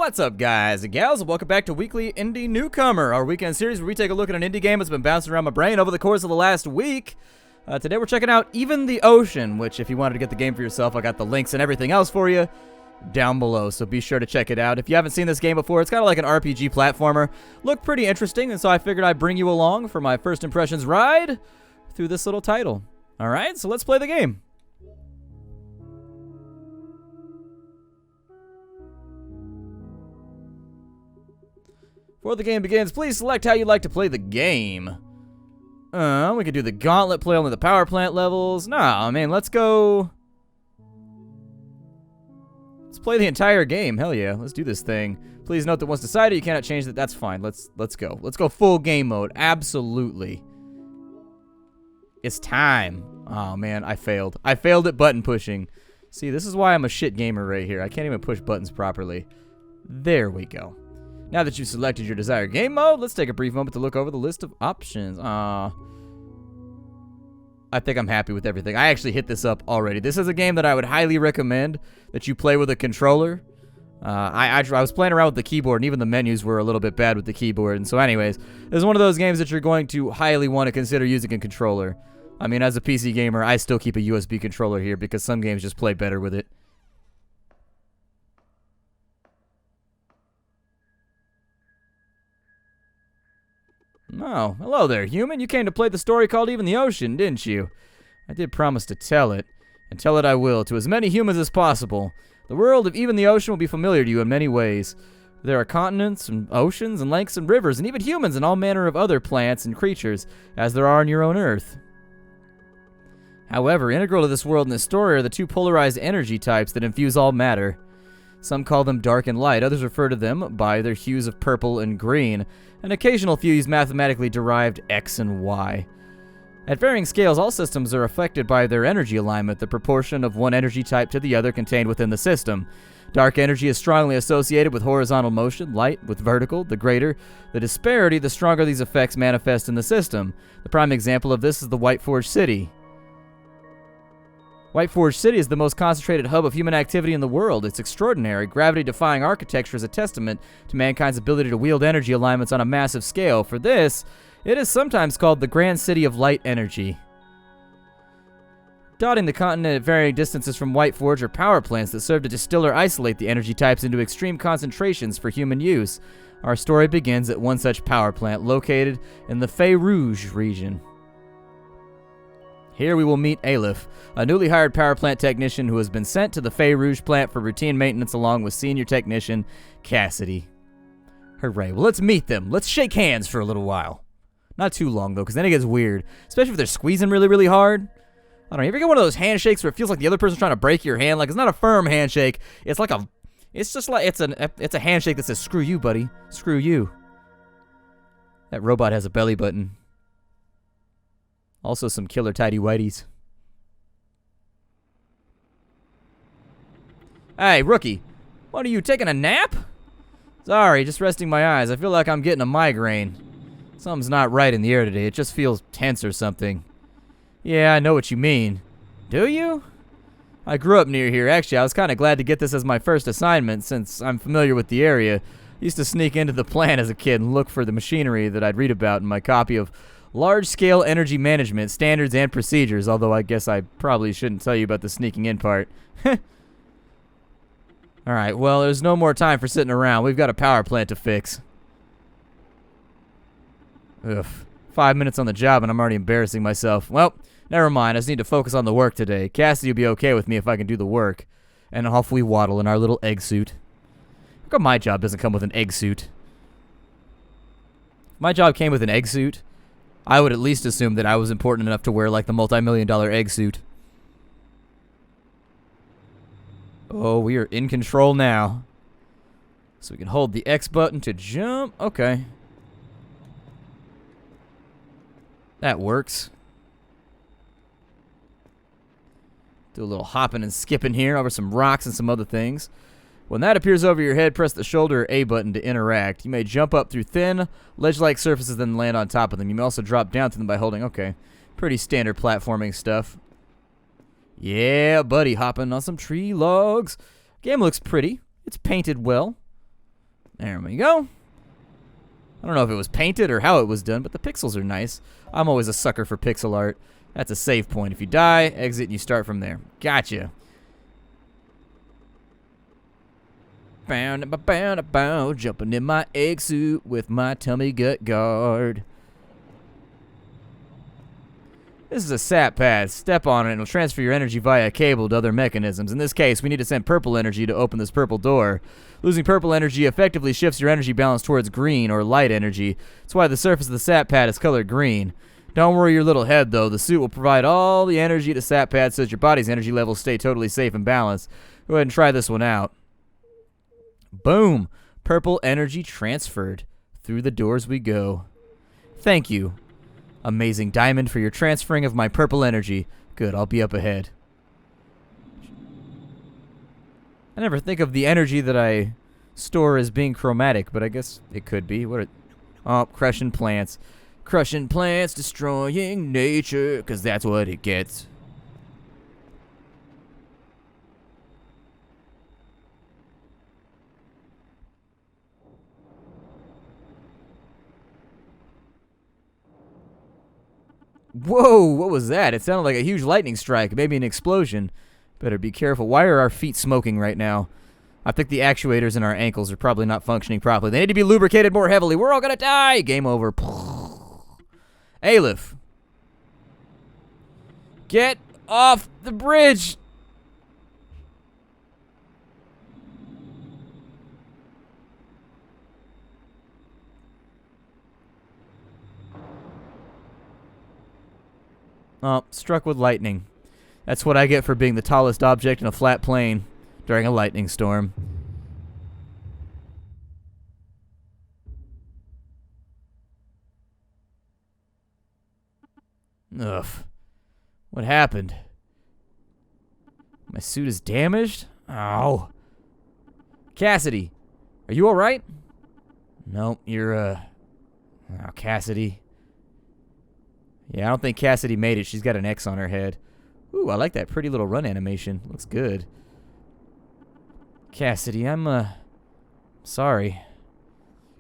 What's up, guys and gals? Welcome back to Weekly Indie Newcomer, our weekend series where we take a look at an indie game that's been bouncing around my brain over the course of the last week. Today we're checking out Even the Ocean, which if you wanted to get the game for yourself, I got the links and everything else for you down below, so be sure to check it out. If you haven't seen this game before, it's kind of like an RPG platformer. Looked pretty interesting, and so I figured I'd bring you along for my first impressions ride through this little title. Alright, so let's play the game. Before the game begins, please select how you'd like to play the game. We could do the gauntlet, play only the power plant levels. Nah, man, let's go. Let's play the entire game. Hell yeah, let's do this thing. Please note that once decided, you cannot change that. That's fine. Let's go. Let's go full game mode. Absolutely. It's time. Oh man, I failed. I failed at button pushing. See, this is why I'm a shit gamer right here. I can't even push buttons properly. There we go. Now that you've selected your desired game mode, let's take a brief moment to look over the list of options. I think I'm happy with everything. I actually hit this up already. This is a game that I would highly recommend that you play with a controller. I was playing around with the keyboard, and even the menus were a little bit bad with the keyboard. And so anyways, this is one of those games that you're going to highly want to consider using a controller. I mean, as a PC gamer, I still keep a USB controller here because some games just play better with it. Oh, hello there, human. You came to play the story called Even the Ocean, didn't you? I did promise to tell it, and tell it I will, to as many humans as possible. The world of Even the Ocean will be familiar to you in many ways. There are continents, and oceans, and lakes, and rivers, and even humans, and all manner of other plants and creatures, as there are on your own Earth. However, integral to this world and this story are the two polarized energy types that infuse all matter. Some call them dark and light, others refer to them by their hues of purple and green. An occasional few use mathematically derived X and Y. At varying scales, all systems are affected by their energy alignment, the proportion of one energy type to the other contained within the system. Dark energy is strongly associated with horizontal motion, light with vertical. The greater the disparity, the stronger these effects manifest in the system. The prime example of this is the Whiteforge City. Whiteforge City is the most concentrated hub of human activity in the world. Its extraordinary, gravity-defying architecture is a testament to mankind's ability to wield energy alignments on a massive scale. For this, it is sometimes called the Grand City of Light Energy. Dotting the continent at varying distances from Whiteforge are power plants that serve to distill or isolate the energy types into extreme concentrations for human use. Our story begins at one such power plant located in the Fey Rouge region. Here we will meet Aleph, a newly hired power plant technician who has been sent to the Fey Rouge plant for routine maintenance along with senior technician Cassidy. Hooray. Well, let's meet them. Let's shake hands for a little while. Not too long, though, because then it gets weird. Especially if they're squeezing really, really hard. I don't know. You ever get one of those handshakes where it feels like the other person's trying to break your hand? Like, it's not a firm handshake. It's like a... It's just like... It's a handshake that says, screw you, buddy. Screw you. That robot has a belly button. Also some killer tidy whities. Hey, rookie. What are you, taking a nap? Sorry, just resting my eyes. I feel like I'm getting a migraine. Something's not right in the air today. It just feels tense or something. Yeah, I know what you mean. Do you? I grew up near here. Actually, I was kind of glad to get this as my first assignment since I'm familiar with the area. I used to sneak into the plant as a kid and look for the machinery that I'd read about in my copy of Large-Scale Energy Management, Standards and Procedures, although I guess I probably shouldn't tell you about the sneaking in part. Alright, well, there's no more time for sitting around. We've got a power plant to fix. Ugh. 5 minutes on the job and I'm already embarrassing myself. Well, never mind. I just need to focus on the work today. Cassidy will be okay with me if I can do the work. And off we waddle in our little egg suit. How come my job doesn't come with an egg suit? If my job came with an egg suit, I would at least assume that I was important enough to wear, like, the multi-million-dollar egg suit. Oh, we are in control now. So we can hold the X button to jump. Okay. That works. Do a little hopping and skipping here over some rocks and some other things. When that appears over your head, press the shoulder or A button to interact. You may jump up through thin, ledge-like surfaces, then land on top of them. You may also drop down to them by holding... Okay, pretty standard platforming stuff. Yeah, buddy, hopping on some tree logs. Game looks pretty. It's painted well. There we go. I don't know if it was painted or how it was done, but the pixels are nice. I'm always a sucker for pixel art. That's a save point. If you die, exit, and you start from there. Gotcha. Bow, jumping in my egg suit with my tummy gut guard. This is a sap pad. Step on it and it'll transfer your energy via a cable to other mechanisms. In this case, we need to send purple energy to open this purple door. Losing purple energy effectively shifts your energy balance towards green or light energy. That's why the surface of the sap pad is colored green. Don't worry your little head though. The suit will provide all the energy to sap pad so that your body's energy levels stay totally safe and balanced. Go ahead and try this one out. Boom! Purple energy transferred. Through the doors we go. Thank you, Amazing Diamond, for your transferring of my purple energy. Good, I'll be up ahead. I never think of the energy that I store as being chromatic, but I guess it could be. Oh, crushing plants. Crushing plants, destroying nature, because that's what it gets. Whoa, what was that? It sounded like a huge lightning strike, maybe an explosion. Better be careful. Why are our feet smoking right now? I think the actuators in our ankles are probably not functioning properly. They need to be lubricated more heavily. We're all gonna die! Game over. Aleph. Get off the bridge! Oh, struck with lightning. That's what I get for being the tallest object in a flat plane during a lightning storm. Ugh. What happened? My suit is damaged? Ow. Cassidy, are you alright? Nope, you're, Oh, Cassidy. Yeah, I don't think Cassidy made it. She's got an X on her head. Ooh, I like that pretty little run animation. Looks good. Cassidy, I'm, sorry.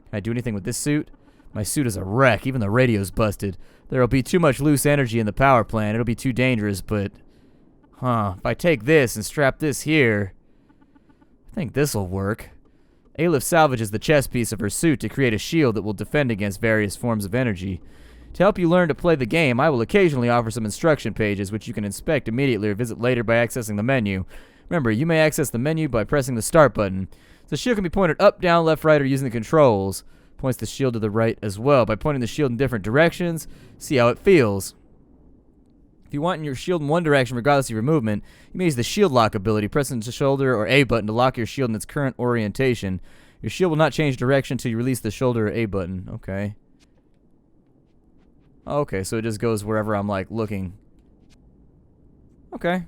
Can I do anything with this suit? My suit is a wreck. Even the radio's busted. There'll be too much loose energy in the power plant. It'll be too dangerous, but... if I take this and strap this here... I think this'll work. Aleph salvages the chest piece of her suit to create a shield that will defend against various forms of energy. To help you learn to play the game, I will occasionally offer some instruction pages, which you can inspect immediately or visit later by accessing the menu. Remember, you may access the menu by pressing the start button. The shield can be pointed up, down, left, right, or using the controls. Points the shield to the right as well. By pointing the shield in different directions, see how it feels. If you want your shield in one direction regardless of your movement, you may use the shield lock ability. Pressing the shoulder or A button to lock your shield in its current orientation. Your shield will not change direction until you release the shoulder or A button. Okay. Okay, so it just goes wherever I'm, like, looking. Okay.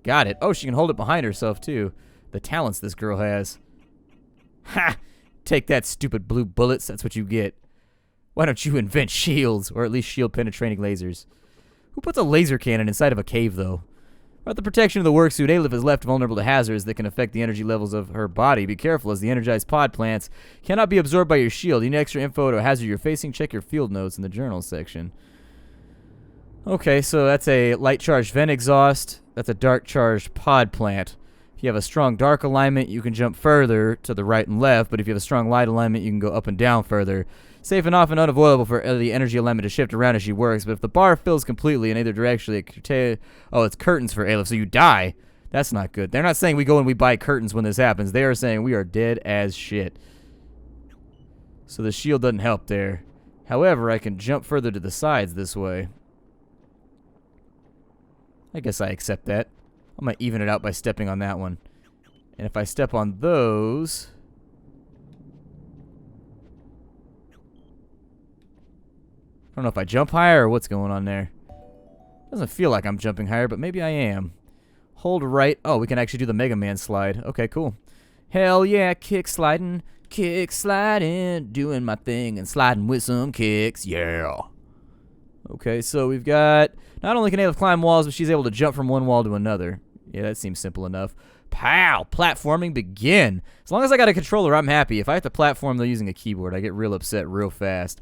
Got it. Oh, she can hold it behind herself, too. The talents this girl has. Ha! Take that, stupid blue bullets. That's what you get. Why don't you invent shields? Or at least shield-penetrating lasers. Who puts a laser cannon inside of a cave, though? Without the protection of the worksuit, Aleph is left vulnerable to hazards that can affect the energy levels of her body. Be careful, as the energized pod plants cannot be absorbed by your shield. You need extra info to a hazard you're facing. Check your field notes in the journal section. Okay, so that's a light-charged vent exhaust. That's a dark-charged pod plant. If you have a strong dark alignment, you can jump further to the right and left, but if you have a strong light alignment, you can go up and down further. Safe enough and unavoidable for the energy alignment to shift around as she works, but if the bar fills completely in either direction, it's curtains for Aleph, so you die. That's not good. They're not saying we go and we buy curtains when this happens. They are saying we are dead as shit. So the shield doesn't help there. However, I can jump further to the sides this way. I guess I accept that. I'm going to even it out by stepping on that one. And if I step on those... I don't know if I jump higher or what's going on there. Doesn't feel like I'm jumping higher, but maybe I am. Hold right. Oh, we can actually do the Mega Man slide. Okay, cool. Hell yeah, kick sliding, doing my thing and sliding with some kicks. Yeah. Okay, so we've got... Not only can Aleph climb walls, but she's able to jump from one wall to another. Yeah, that seems simple enough. Pow! Platforming begin. As long as I got a controller, I'm happy. If I have to platform though using a keyboard, I get real upset real fast.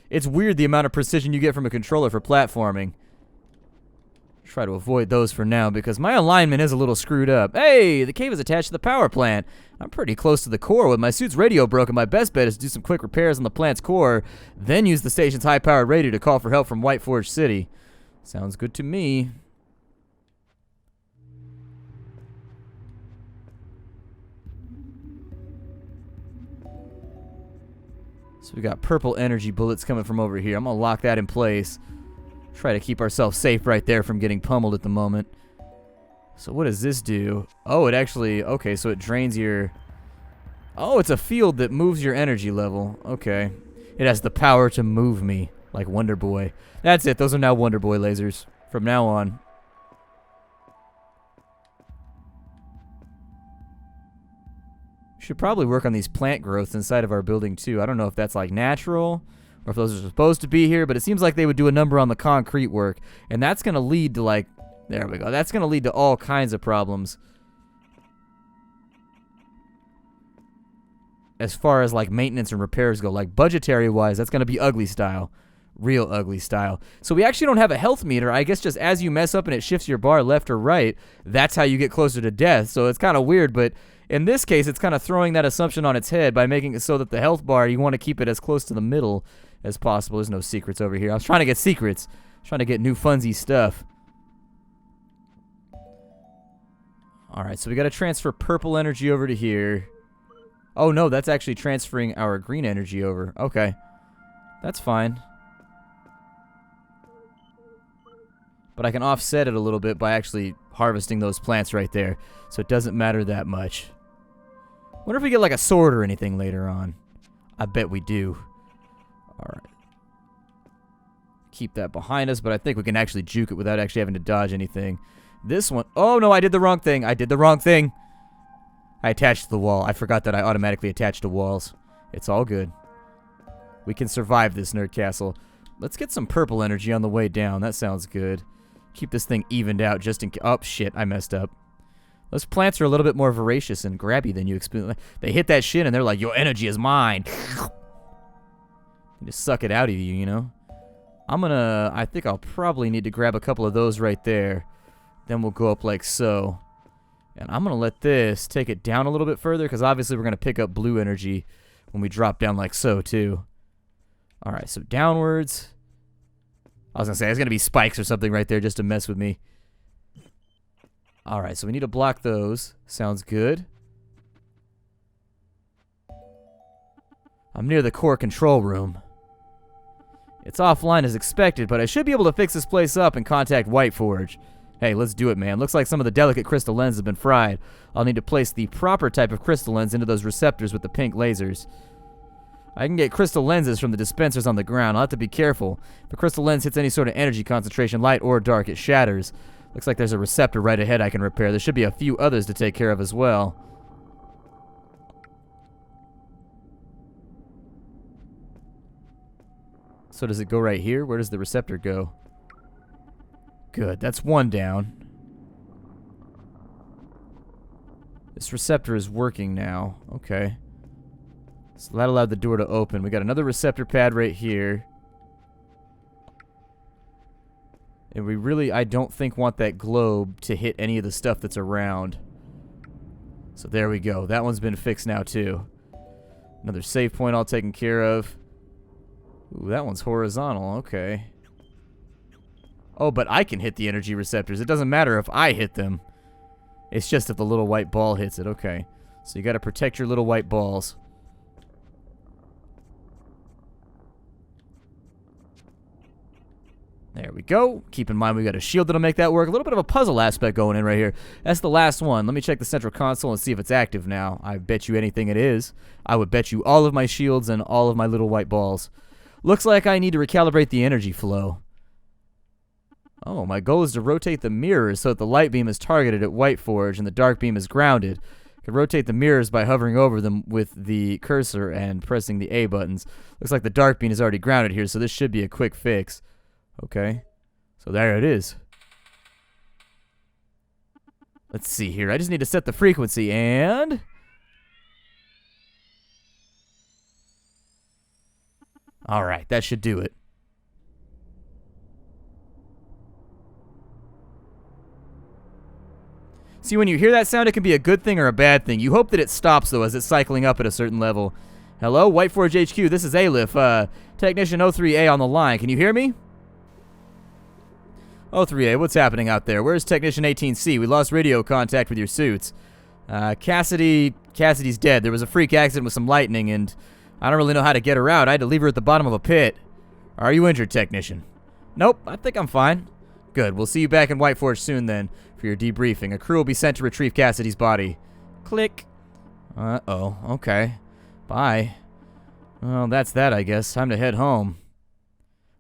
It's weird the amount of precision you get from a controller for platforming. Try to avoid those for now because my alignment is a little screwed up. Hey, the cave is attached to the power plant. I'm pretty close to the core. With my suit's radio broken, my best bet is to do some quick repairs on the plant's core, then use the station's high-powered radio to call for help from White Forge City. Sounds good to me. So we got purple energy bullets coming from over here. I'm going to lock that in place. Try to keep ourselves safe right there from getting pummeled at the moment. So what does this do? Oh, it actually... Okay, so it drains your... Oh, it's a field that moves your energy level. Okay. It has the power to move me, like Wonder Boy. That's it. Those are now Wonder Boy lasers from now on. Should probably work on these plant growths inside of our building too. I don't know if that's like natural or if those are supposed to be here, but it seems like they would do a number on the concrete work, and that's going to lead to like, there we go. That's going to lead to all kinds of problems as far as like maintenance and repairs go. Like budgetary wise, that's going to be ugly style. Real ugly style. So we actually don't have a health meter. I guess just as you mess up and it shifts your bar left or right, that's how you get closer to death. So it's kind of weird, but in this case, it's kind of throwing that assumption on its head by making it so that the health bar, you want to keep it as close to the middle as possible. There's no secrets over here. I was trying to get secrets. Trying to get new funsy stuff. Alright, so we got to transfer purple energy over to here. Oh, no, that's actually transferring our green energy over. Okay. That's fine. But I can offset it a little bit by actually harvesting those plants right there. So it doesn't matter that much. Wonder if we get like a sword or anything later on. I bet we do. Alright. Keep that behind us, but I think we can actually juke it without actually having to dodge anything. This one... Oh, no, I did the wrong thing. I did the wrong thing. I attached to the wall. I forgot that I automatically attached to walls. It's all good. We can survive this nerd castle. Let's get some purple energy on the way down. That sounds good. Keep this thing evened out just in case... Oh, shit. I messed up. Those plants are a little bit more voracious and grabby than you expect. They hit that shit and they're like, your energy is mine. You just suck it out of you, you know? I think I'll probably need to grab a couple of those right there. Then we'll go up like so. And I'm going to let this take it down a little bit further because obviously we're going to pick up blue energy when we drop down like so too. Alright, so downwards. I was going to say, there's going to be spikes or something right there just to mess with me. Alright, so we need to block those. Sounds good. I'm near the core control room. It's offline as expected, but I should be able to fix this place up and contact White Forge. Hey, let's do it, man. Looks like some of the delicate crystal lens have been fried. I'll need to place the proper type of crystal lens into those receptors with the pink lasers. I can get crystal lenses from the dispensers on the ground. I'll have to be careful. If the crystal lens hits any sort of energy concentration, light or dark, it shatters. Looks like there's a receptor right ahead I can repair. There should be a few others to take care of as well. So does it go right here? Where does the receptor go? Good, that's one down. This receptor is working now. Okay. So that allowed the door to open. We got another receptor pad right here. And we really, I don't think, want that globe to hit any of the stuff that's around. So there we go. That one's been fixed now, too. Another save point all taken care of. Ooh, that one's horizontal. Okay. Oh, but I can hit the energy receptors. It doesn't matter if I hit them. It's just if the little white ball hits it. Okay. So you got to protect your little white balls. There we go. Keep in mind we got a shield that'll make that work. A little bit of a puzzle aspect going in right here. That's the last one. Let me check the central console and see if it's active now. I bet you anything it is. I would bet you all of my shields and all of my little white balls. Looks like I need to recalibrate the energy flow. Oh, my goal is to rotate the mirrors so that the light beam is targeted at White Forge and the dark beam is grounded. I can rotate the mirrors by hovering over them with the cursor and pressing the A buttons. Looks like the dark beam is already grounded here, so this should be a quick fix. Okay, so there it is. Let's see here. I just need to set the frequency and... Alright, that should do it. See, when you hear that sound, it can be a good thing or a bad thing. You hope that it stops, though, as it's cycling up at a certain level. Hello, Whiteforge HQ, this is Aleph, Technician 03A on the line. Can you hear me? 03A, what's happening out there? Where's Technician 18C? We lost radio contact with your suits. Cassidy's dead. There was a freak accident with some lightning, and I don't really know how to get her out. I had to leave her at the bottom of a pit. Are you injured, Technician? Nope, I think I'm fine. Good, we'll see you back in Whiteforge soon, then, for your debriefing. A crew will be sent to retrieve Cassidy's body. Click. Uh-oh, okay. Bye. Well, that's that, I guess. Time to head home.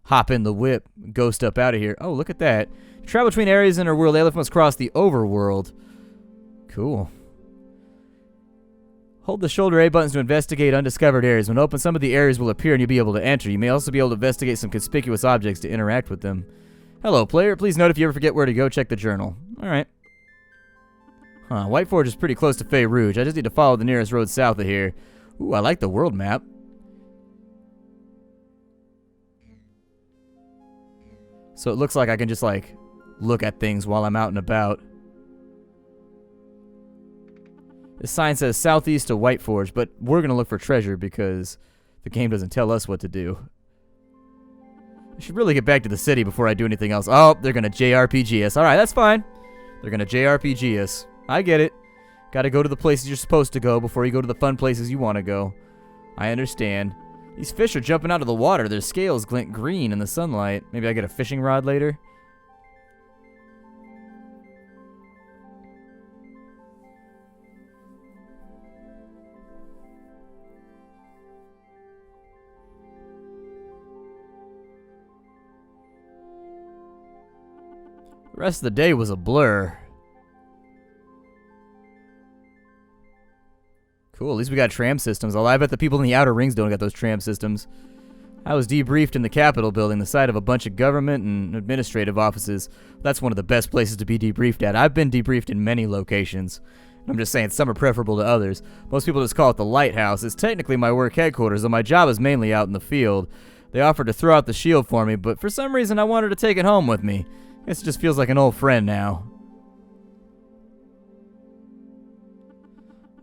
Hop in the whip. Ghost up out of here. Oh, look at that. To travel between areas in our world, Aleph must cross the overworld. Cool. Hold the shoulder A buttons to investigate undiscovered areas. When open, some of the areas will appear and you'll be able to enter. You may also be able to investigate some conspicuous objects to interact with them. Hello, player. Please note if you ever forget where to go, check the journal. Alright. Huh, Whiteforge is pretty close to Fey Rouge. I just need to follow the nearest road south of here. Ooh, I like the world map. So it looks like I can just, like, look at things while I'm out and about. This sign says southeast to Whiteforge, but we're going to look for treasure because the game doesn't tell us what to do. I should really get back to the city before I do anything else. Oh, they're going to JRPG us. Alright, that's fine. They're going to JRPG us. I get it. Got to go to the places you're supposed to go before you go to the fun places you want to go. I understand. These fish are jumping out of the water. Their scales glint green in the sunlight. Maybe I get a fishing rod later. The rest of the day was a blur. Cool, at least we got tram systems. Although I bet the people in the outer rings don't got those tram systems. I was debriefed in the Capitol building, the site of a bunch of government and administrative offices. That's one of the best places to be debriefed at. I've been debriefed in many locations. I'm just saying some are preferable to others. Most people just call it the lighthouse. It's technically my work headquarters, though my job is mainly out in the field. They offered to throw out the shield for me, but for some reason I wanted to take it home with me. Guess it just feels like an old friend now.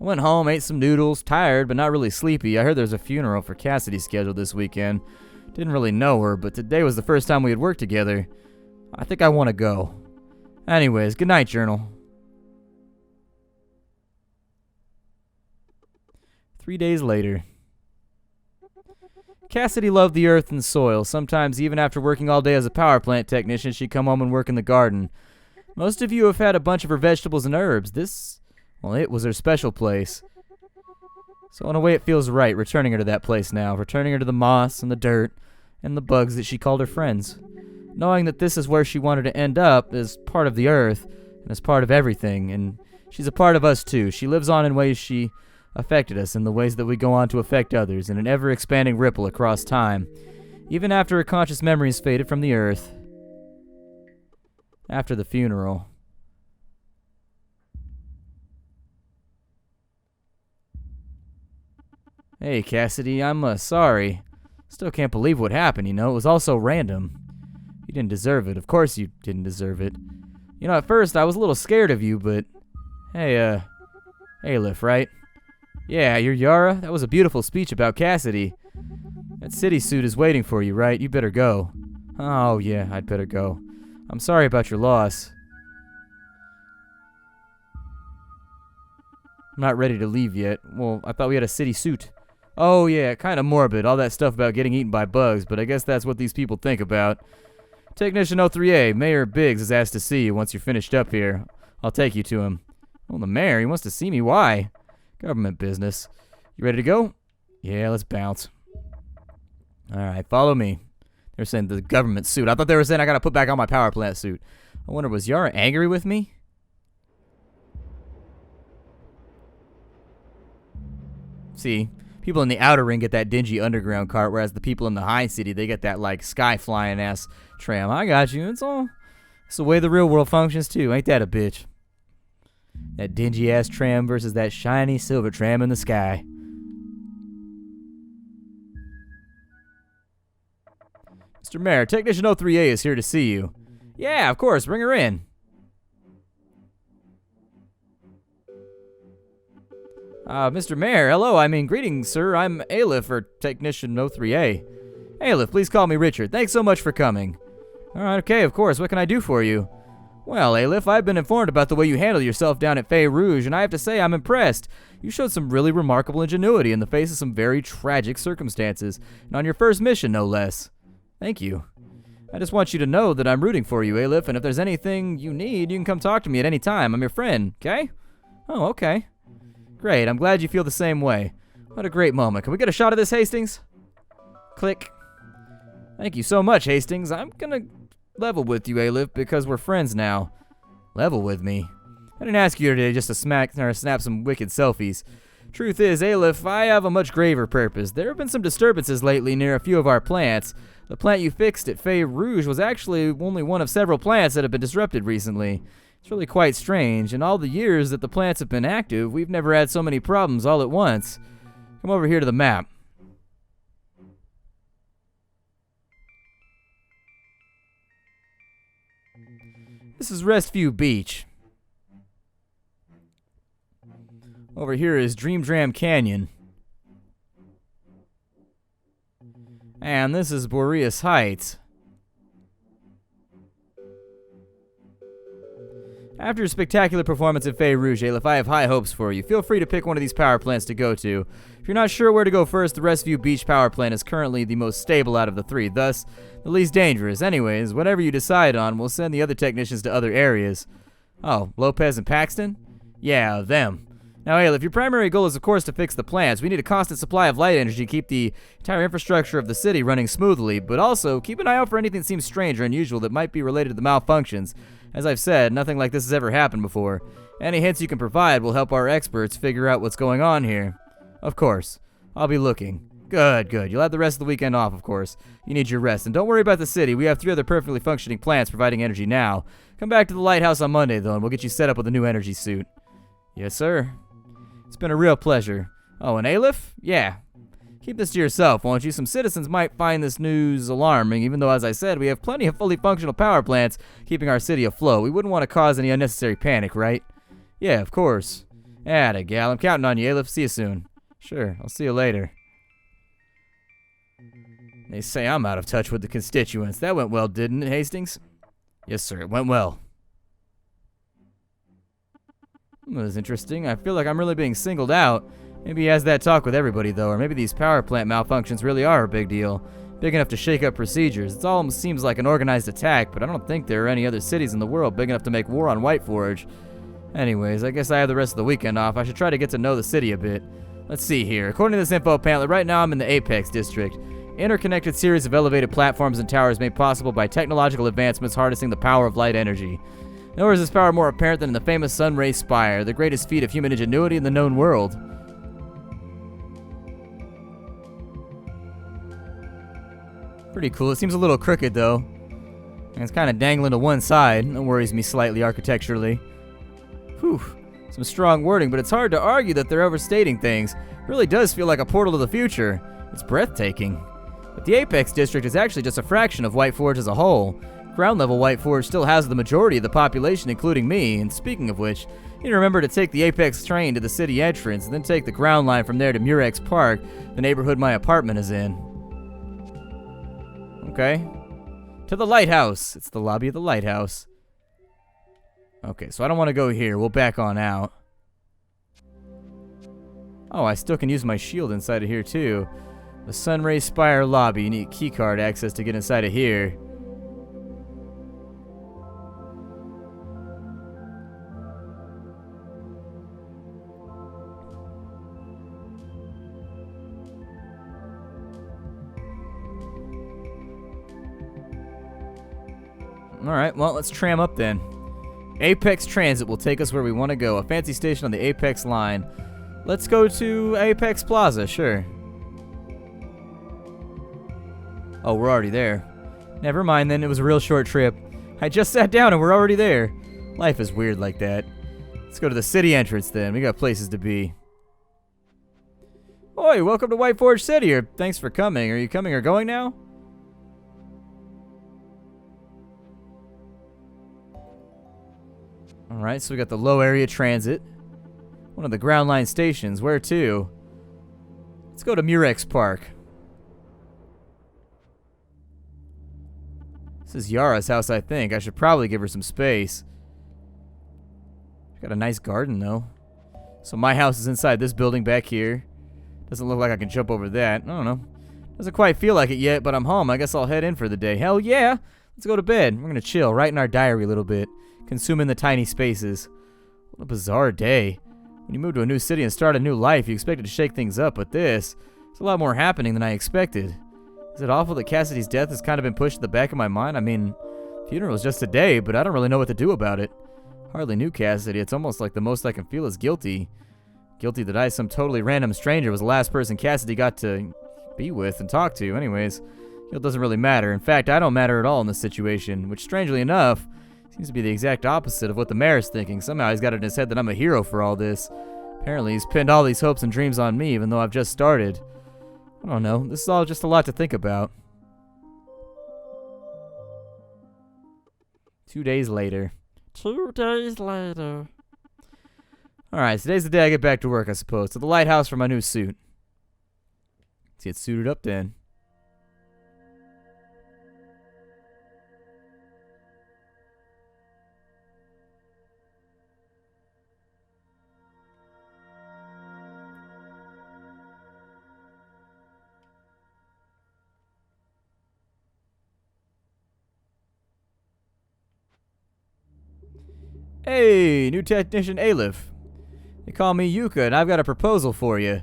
I went home, ate some noodles, tired but not really sleepy. I heard there's a funeral for Cassidy scheduled this weekend. Didn't really know her, but today was the first time we had worked together. I think I want to go. Anyways, good night, journal. 3 days later. Cassidy loved the earth and soil. Sometimes, even after working all day as a power plant technician, she'd come home and work in the garden. Most of you have had a bunch of her vegetables and herbs. Well, it was her special place. So in a way it feels right, returning her to that place now. Returning her to the moss and the dirt and the bugs that she called her friends. Knowing that this is where she wanted to end up as part of the earth and as part of everything. And she's a part of us too. She lives on in ways she affected us, in the ways that we go on to affect others, in an ever-expanding ripple across time. Even after her conscious memories faded from the earth. After the funeral. Hey, Cassidy, I'm sorry. Still can't believe what happened, you know. It was all so random. You didn't deserve it. Of course you didn't deserve it. You know, at first I was a little scared of you, but... Hey, Aleph, right? Yeah, you're Yara? That was a beautiful speech about Cassidy. That city suit is waiting for you, right? You better go. Oh, yeah, I'd better go. I'm sorry about your loss. I'm not ready to leave yet. Well, I thought we had a city suit. Oh, yeah, kind of morbid. All that stuff about getting eaten by bugs, but I guess that's what these people think about. Technician 03A, Mayor Biggs has asked to see you once you're finished up here. I'll take you to him. Oh, the mayor? He wants to see me? Why? Government business. You ready to go? Yeah, let's bounce. Alright, follow me. They're saying the government suit. I thought they were saying I gotta put back on my power plant suit. I wonder, was Yara angry with me? See, people in the outer ring get that dingy underground cart, whereas the people in the high city, they get that, like, sky-flying ass tram. I got you. It's the way the real world functions, too. Ain't that a bitch? That dingy-ass tram versus that shiny silver tram in the sky. Mr. Mayor, Technician 03A is here to see you. Yeah, of course, bring her in. Mr. Mayor, hello, greetings, sir. I'm Aleph, or Technician 03A. Aleph, please call me Richard. Thanks so much for coming. Alright, okay, of course. What can I do for you? Well, Aleph, I've been informed about the way you handle yourself down at Fey Rouge, and I have to say I'm impressed. You showed some really remarkable ingenuity in the face of some very tragic circumstances, and on your first mission, no less. Thank you. I just want you to know that I'm rooting for you, Aleph, and if there's anything you need, you can come talk to me at any time. I'm your friend, okay? Oh, okay. Great, I'm glad you feel the same way. What a great moment. Can we get a shot of this, Hastings? Click. Thank you so much, Hastings. I'm gonna level with you, Aleph, because we're friends now. Level with me? I didn't ask you today just to snap some wicked selfies. Truth is, Aleph, I have a much graver purpose. There have been some disturbances lately near a few of our plants. The plant you fixed at Fey Rouge was actually only one of several plants that have been disrupted recently. It's really quite strange. In all the years that the plants have been active, we've never had so many problems all at once. Come over here to the map. This is Restview Beach. Over here is Dream Dram Canyon. And this is Boreas Heights. After a spectacular performance at Fey Rouge, Aleph, I have high hopes for you. Feel free to pick one of these power plants to go to. If you're not sure where to go first, the Restview Beach power plant is currently the most stable out of the three, thus the least dangerous. Anyways, whatever you decide on, we'll send the other technicians to other areas. Oh, Lopez and Paxton? Yeah, them. Now, Aleph, your primary goal is, of course, to fix the plants. We need a constant supply of light energy to keep the entire infrastructure of the city running smoothly, but also keep an eye out for anything that seems strange or unusual that might be related to the malfunctions. As I've said, nothing like this has ever happened before. Any hints you can provide will help our experts figure out what's going on here. Of course. I'll be looking. Good, good. You'll have the rest of the weekend off, of course. You need your rest. And don't worry about the city. We have 3 other perfectly functioning plants providing energy now. Come back to the lighthouse on Monday, though, and we'll get you set up with a new energy suit. Yes, sir. It's been a real pleasure. Oh, and Aleph? Yeah. Keep this to yourself, won't you? Some citizens might find this news alarming, even though, as I said, we have plenty of fully functional power plants keeping our city afloat. We wouldn't want to cause any unnecessary panic, right? Yeah, of course. Atta gal, I'm counting on you, Aleph. See you soon. Sure, I'll see you later. They say I'm out of touch with the constituents. That went well, didn't it, Hastings? Yes, sir, it went well. That was interesting. I feel like I'm really being singled out. Maybe he has that talk with everybody, though, or maybe these power plant malfunctions really are a big deal. Big enough to shake up procedures. It almost seems like an organized attack, but I don't think there are any other cities in the world big enough to make war on Whiteforge. Anyways, I guess I have the rest of the weekend off. I should try to get to know the city a bit. Let's see here. According to this info pamphlet, right now I'm in the Apex District. Interconnected series of elevated platforms and towers made possible by technological advancements harnessing the power of light energy. Nowhere is this power more apparent than in the famous Sunray Spire, the greatest feat of human ingenuity in the known world. Pretty cool. It seems a little crooked, though. And it's kind of dangling to one side. That worries me slightly architecturally. Whew. Some strong wording, but it's hard to argue that they're overstating things. It really does feel like a portal to the future. It's breathtaking. But the Apex District is actually just a fraction of Whiteforge as a whole. Ground level Whiteforge still has the majority of the population, including me. And speaking of which, you need to remember to take the Apex train to the city entrance, and then take the ground line from there to Murex Park, the neighborhood my apartment is in. Okay. To the lighthouse. It's the lobby of the lighthouse. Okay, so I don't want to go here. We'll back on out. Oh, I still can use my shield inside of here, too. The Sunray Spire lobby. You need keycard access to get inside of here. Alright, well, let's tram up then. Apex Transit will take us where we want to go. A fancy station on the Apex line. Let's go to Apex Plaza, sure. Oh, we're already there. Never mind then, it was a real short trip. I just sat down and we're already there. Life is weird like that. Let's go to the city entrance then. We got places to be. Oi, welcome to White Forge City. Or thanks for coming. Are you coming or going now? Alright, so we got the low area transit. One of the ground line stations. Where to? Let's go to Murex Park. This is Yara's house, I think. I should probably give her some space. Got a nice garden, though. So my house is inside this building back here. Doesn't look like I can jump over that. I don't know. Doesn't quite feel like it yet, but I'm home. I guess I'll head in for the day. Hell yeah! Let's go to bed. We're gonna chill, write in our diary a little bit. Consuming the tiny spaces. What a bizarre day. When you move to a new city and start a new life, you expect it to shake things up, but there's a lot more happening than I expected. Is it awful that Cassidy's death has kind of been pushed to the back of my mind? I mean, funeral is just today, but I don't really know what to do about it. Hardly knew Cassidy. It's almost like the most I can feel is guilty. Guilty that I, some totally random stranger, was the last person Cassidy got to be with and talk to. Anyways, guilt doesn't really matter. In fact, I don't matter at all in this situation, which strangely enough, seems to be the exact opposite of what the mayor's thinking. Somehow he's got it in his head that I'm a hero for all this. Apparently he's pinned all these hopes and dreams on me, even though I've just started. I don't know. This is all just a lot to think about. 2 days later. 2 days later. Alright, today's the day I get back to work, I suppose. To the lighthouse for my new suit. Let's get suited up then. Hey, new technician Aleph. They call me Yuka, and I've got a proposal for you.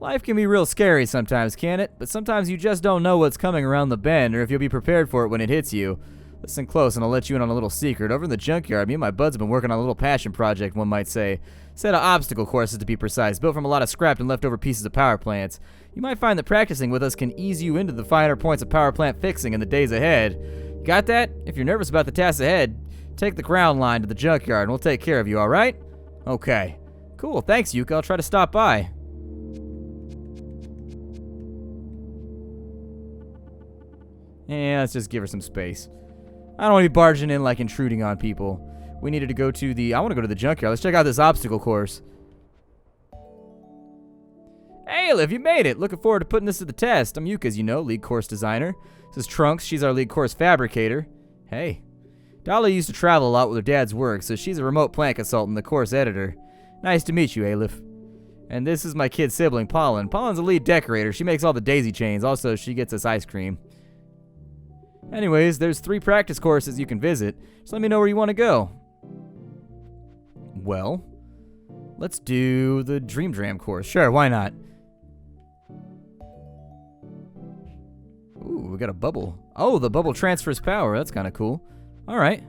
Life can be real scary sometimes, can't it? But sometimes you just don't know what's coming around the bend, or if you'll be prepared for it when it hits you. Listen close, and I'll let you in on a little secret. Over in the junkyard, me and my buds have been working on a little passion project, one might say. Set of obstacle courses, to be precise, built from a lot of scrapped and leftover pieces of power plants. You might find that practicing with us can ease you into the finer points of power plant fixing in the days ahead. Got that? If you're nervous about the tasks ahead, take the ground line to the junkyard and we'll take care of you, alright? Okay. Cool, thanks, Yuka. I'll try to stop by. Yeah, let's just give her some space. I don't want to be barging in like intruding on people. We needed to go to the... I want to go to the junkyard. Let's check out this obstacle course. Hey, Liv, you made it. Looking forward to putting this to the test. I'm Yuka, as you know, lead course designer. This is Trunks. She's our lead course fabricator. Hey. Dolly used to travel a lot with her dad's work, so she's a remote plant consultant, the course editor. Nice to meet you, Aleph. And this is my kid sibling, Pollen. Pollen's a lead decorator. She makes all the daisy chains. Also, she gets us ice cream. Anyways, there's 3 practice courses you can visit. Just let me know where you want to go. Well, let's do the Dream Dram course. Sure, why not? Ooh, we got a bubble. Oh, the bubble transfers power. That's kind of cool. Alright.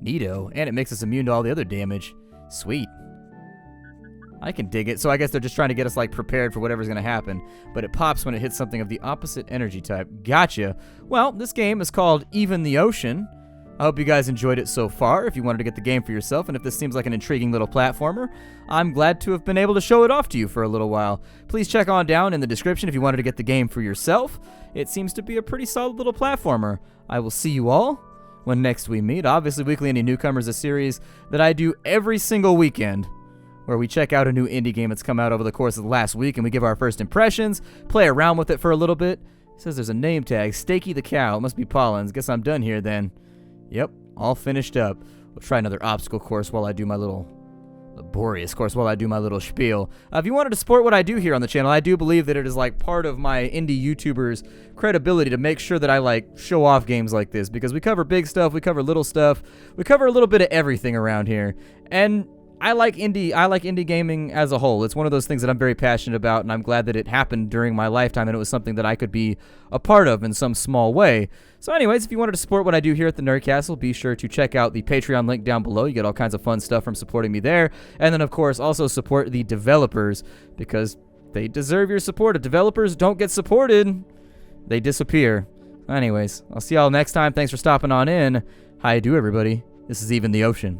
Neato. And it makes us immune to all the other damage. Sweet. I can dig it. So I guess they're just trying to get us, like, prepared for whatever's going to happen. But it pops when it hits something of the opposite energy type. Gotcha. Well, this game is called Even the Ocean. I hope you guys enjoyed it so far. If you wanted to get the game for yourself, and if this seems like an intriguing little platformer, I'm glad to have been able to show it off to you for a little while. Please check on down in the description if you wanted to get the game for yourself. It seems to be a pretty solid little platformer. I will see you all when next we meet. Obviously, Weekly Indie Newcomer is a series that I do every single weekend, where we check out a new indie game that's come out over the course of the last week, and we give our first impressions, play around with it for a little bit. It says there's a name tag, Stakey the Cow. It must be Pollen's. Guess I'm done here then. Yep, all finished up. We'll try another obstacle course while I do my little... laborious course while I do my little spiel. If you wanted to support what I do here on the channel, I do believe that it is like part of my indie YouTubers' credibility to make sure that I like show off games like this, because we cover big stuff, we cover little stuff, we cover a little bit of everything around here. And I like indie gaming as a whole. It's one of those things that I'm very passionate about, and I'm glad that it happened during my lifetime and it was something that I could be a part of in some small way. So anyways, if you wanted to support what I do here at the Nerd Castle, be sure to check out the Patreon link down below. You get all kinds of fun stuff from supporting me there. And then, of course, also support the developers, because they deserve your support. If developers don't get supported, they disappear. Anyways, I'll see y'all next time. Thanks for stopping on in. Hi, do everybody. This is even the ocean.